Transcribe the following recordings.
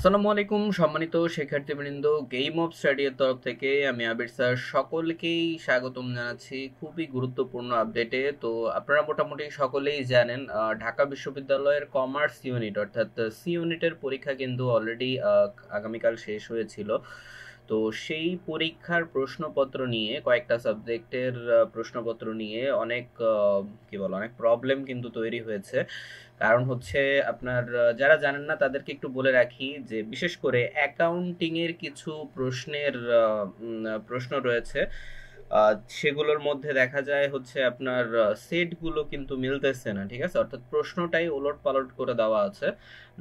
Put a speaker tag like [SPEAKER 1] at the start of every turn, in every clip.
[SPEAKER 1] আসসালামু আলাইকুম সম্মানিত শিক্ষার্থীবৃন্দ, গেম অফ স্টাডি এর তরফ থেকে আমি আবির স্যার সকলকেই স্বাগতম জানাচ্ছি খুবই গুরুত্বপূর্ণ আপডেটে। তো আপনারা মোটামুটি সকলেই জানেন ঢাকা বিশ্ববিদ্যালয়ের কমার্স ইউনিট অর্থাৎ সি ইউনিটের পরীক্ষা কিন্তু অলরেডি আগামীকাল শেষ হয়েছিল। তো সেই পরীক্ষার প্রশ্নপত্র নিয়ে কয়েকটা সাবজেক্টের প্রশ্নপত্র নিয়ে অনেক প্রবলেম কিন্তু তৈরি হয়েছে। কারণ হচ্ছে আপনার যারা জানেন না তাদেরকে একটু বলে রাখি যে বিশেষ করে অ্যাকাউন্টিং এর কিছু প্রশ্ন রয়েছে। সেগুলোর মধ্যে দেখা যায় হচ্ছে আপনার সেটগুলো কিন্তু মিলতেছে না, ঠিক আছে? অর্থাৎ প্রশ্নটাই ওলটপালট করে দেওয়া আছে।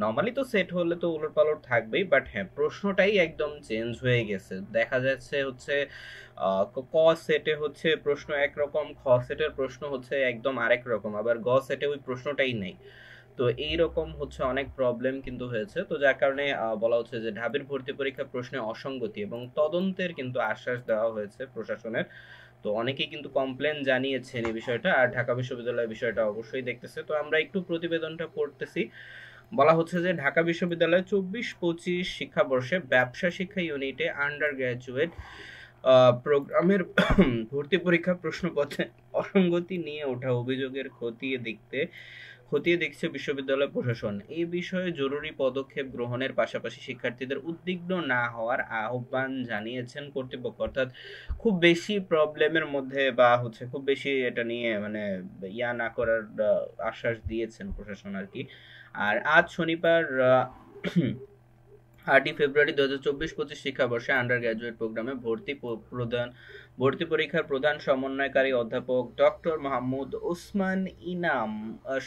[SPEAKER 1] নর্মালি তো সেট হলে তো ওলটপালট থাকবেই, বাট হ্যাঁ, প্রশ্নটাই একদম চেঞ্জ হয়ে গেছে। দেখা যাচ্ছে হচ্ছে ক সেটে হচ্ছে প্রশ্ন একরকম, খ সেটের প্রশ্ন হচ্ছে একদম আরেক রকম, আবার গ সেটে ওই প্রশ্নটাই নেই। তো এইরকম হচ্ছে অনেক প্রবলেম কিন্তু হয়েছে। তো যার কারণে বলা হচ্ছে যে ঢাবির ভর্তি পরীক্ষা প্রশ্নে অসঙ্গতি এবং তদন্তের কিন্তু আশ্বাস দেওয়া হয়েছে প্রশাসনের। তো অনেকেই কিন্তু কমপ্লেন জানিয়েছেন এই বিষয়টা, আর ঢাকা বিশ্ববিদ্যালয় বিষয়টা অবশ্যই দেখতেছে। তো আমরা একটু প্রতিবেদনটা পড়তেছি। বলা হচ্ছে যে ঢাকা বিশ্ববিদ্যালয় 24-25 শিক্ষাবর্ষে ব্যবসা শিক্ষা ইউনিটে আন্ডার গ্র্যাজুয়েট প্রোগ্রামের ভর্তি পরীক্ষা প্রশ্নপত্রে অসঙ্গতি নিয়ে ওঠা অভিযোগের খতিয়ে দেখছে বিশ্ববিদ্যালয় প্রশাসন। এই বিষয়ে জরুরি পদক্ষেপ গ্রহণের পাশাপাশি শিক্ষার্থীদের উদ্বিগ্ন না হওয়ার আহ্বান জানিয়েছেন কর্তৃপক্ষ। অর্থাৎ খুব বেশি প্রবলেমের মধ্যে বা হচ্ছে খুব বেশি এটা নিয়ে মানে না করার আশ্বাস দিয়েছেন প্রশাসন আর কি। আর আজ শনিবার 8 ফেব্রুয়ারি 2024-25 শিক্ষাবর্ষে আন্ডার গ্র্যাজুয়েট প্রোগ্রামে ভর্তি পরীক্ষার প্রধান সমন্বয়কারী অধ্যাপক ডক্টর মাহমুদ ওসমান ইনাম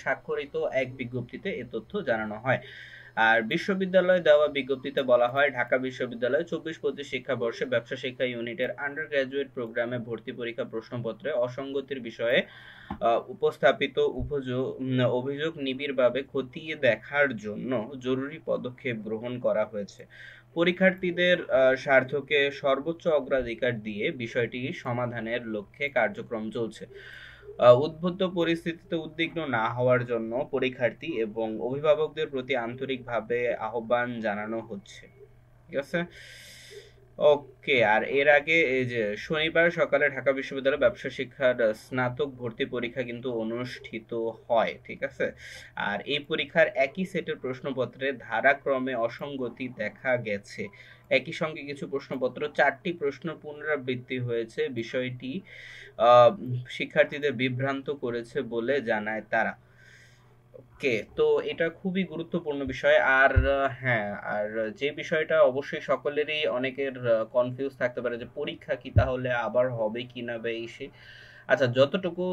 [SPEAKER 1] স্বাক্ষরিত এক বিজ্ঞপ্তিতে এ তথ্য জানানো হয়। আর বিশ্ববিদ্যালয়ে দেওয়া বিজ্ঞপ্তিতে বলা হয়, ঢাকা বিশ্ববিদ্যালয় 24-25 শিক্ষাবর্ষে ব্যবসা শিক্ষা ইউনিটের আন্ডার গ্র্যাজুয়েট প্রোগ্রামে ভর্তি পরীক্ষা প্রশ্নপত্রে অসঙ্গতির বিষয়ে উপস্থাপিত অভিযোগ নিবিড়ভাবে খতিয়ে দেখার জন্য জরুরি পদক্ষেপ গ্রহণ করা হয়েছে। পরীক্ষার্থীদের স্বার্থকে সর্বোচ্চ অগ্রাধিকার দিয়ে বিষয়টি সমাধানের লক্ষ্যে কার্যক্রম চলছে। উদ্বুদ্ধ পরিস্থিতিতে উদ্বিগ্ন না হওয়ার জন্য পরীক্ষার্থী এবং অভিভাবকদের প্রতি আন্তরিকভাবে আহ্বান জানানো হচ্ছে। ঠিক আছে? ওকে। আর এর আগে এই যে শনিবার সকালে ঢাকা বিশ্ববিদ্যালয় ব্যবসা শিক্ষার স্নাতক ভর্তি পরীক্ষা কিন্তু অনুষ্ঠিত হয়, ঠিক আছে? আর এই পরীক্ষার একই সেটের প্রশ্নপত্রে ধারাক্রমে অসঙ্গতি দেখা গেছে। একই সঙ্গে কিছু প্রশ্নপত্র 4টি প্রশ্ন পুনরাবৃত্তি হয়েছে। বিষয়টি শিক্ষার্থীদের বিভ্রান্ত করেছে বলে জানায় তারা। ওকে, তো এটা খুবই গুরুত্বপূর্ণ বিষয়। আর হ্যাঁ, আর যে বিষয়টা অবশ্যই সকলেরই অনেকের কনফিউজ থাকতে পারে যে পরীক্ষা কি তাহলে আবার হবে কিনা বা এই সেই। আচ্ছা, যতটুকু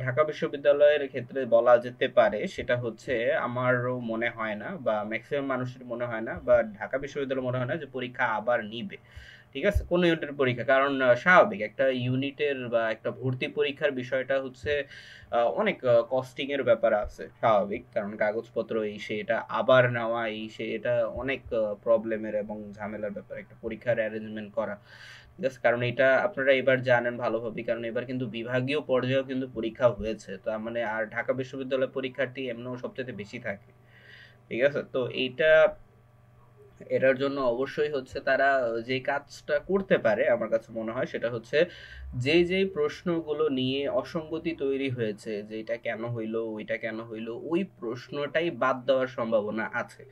[SPEAKER 1] ঢাকা বিশ্ববিদ্যালয়ের ক্ষেত্রে বলা যেতে পারে সেটা হচ্ছে, আমারও মনে হয় না বা ম্যাক্সিমাম মানুষের মনে হয় না বা ঢাকা বিশ্ববিদ্যালয় মনে হয় না যে পরীক্ষা আবার নিবে। ঠিক আছে, কোন ইউনিটের পরীক্ষা, কারণ স্বাভাবিক একটা ইউনিটের বা একটা ভর্তি পরীক্ষার বিষয়টা হচ্ছে অনেক কস্টিং এর ব্যাপার আছে, স্বাভাবিক। কারণ কাগজপত্র এই সে এটা আবার নেওয়া এই সে এটা অনেক প্রবলেমের এবং ঝামেলার ব্যাপার একটা পরীক্ষার অ্যারেঞ্জমেন্ট করা। ঠিক আছে, কারণ এটা আপনারা এবার জানেন ভালোভাবে, কারণ এবার কিন্তু বিভাগীয় পর্যায়েও কিন্তু পরীক্ষা হয়েছে। তো মানে আর ঢাকা বিশ্ববিদ্যালয় পরীক্ষার্থী এমনিও সবচেয়ে বেশি থাকে। ঠিক আছে, তো এটার জন্য অবশ্যই হচ্ছে তারা যে কাজটা করতে পারে আমার কাছে মনে হয় সেটা হচ্ছে, যেই প্রশ্নগুলো নিয়ে অসঙ্গতি তৈরি হয়েছে, যে এটা কেন হইলো ওইটা কেন হইলো, ওই প্রশ্নটাই বাদ দেওয়ার সম্ভাবনা আছে।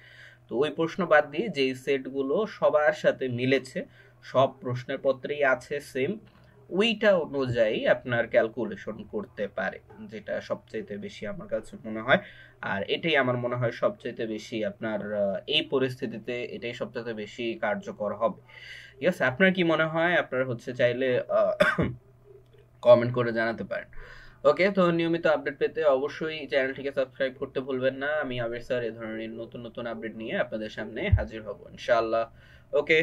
[SPEAKER 1] তো ওই প্রশ্ন বাদ দিয়ে যেই সেটগুলো সবার সাথে মিলেছে, সব প্রশ্নের পত্রেই আছে সেম, ওইটা অনুযায়ী আপনার ক্যালকুলেশন করতে পারে, যেটা সবচাইতে বেশি আমার কাছে মনে হয়। আর এটাই আমার মনে হয় সবচাইতে বেশি আপনার এই পরিস্থিতিতে এটাই সবচাইতে বেশি কার্যকর হবে। ঠিক আছে, আপনার কি মনে হয়? আপনার হচ্ছে চাইলে কমেন্ট করে জানাতে পারেন। ওকে, তো নিয়মিত আপডেট পেতে অবশ্যই চ্যানেলটিকে সাবস্ক্রাইব করতে ভুলবেন না। আমি আবির স্যার এ ধরনের নতুন নতুন আপডেট নিয়ে আপনাদের সামনে হাজির হব ইনশাআল্লাহ। ওকে।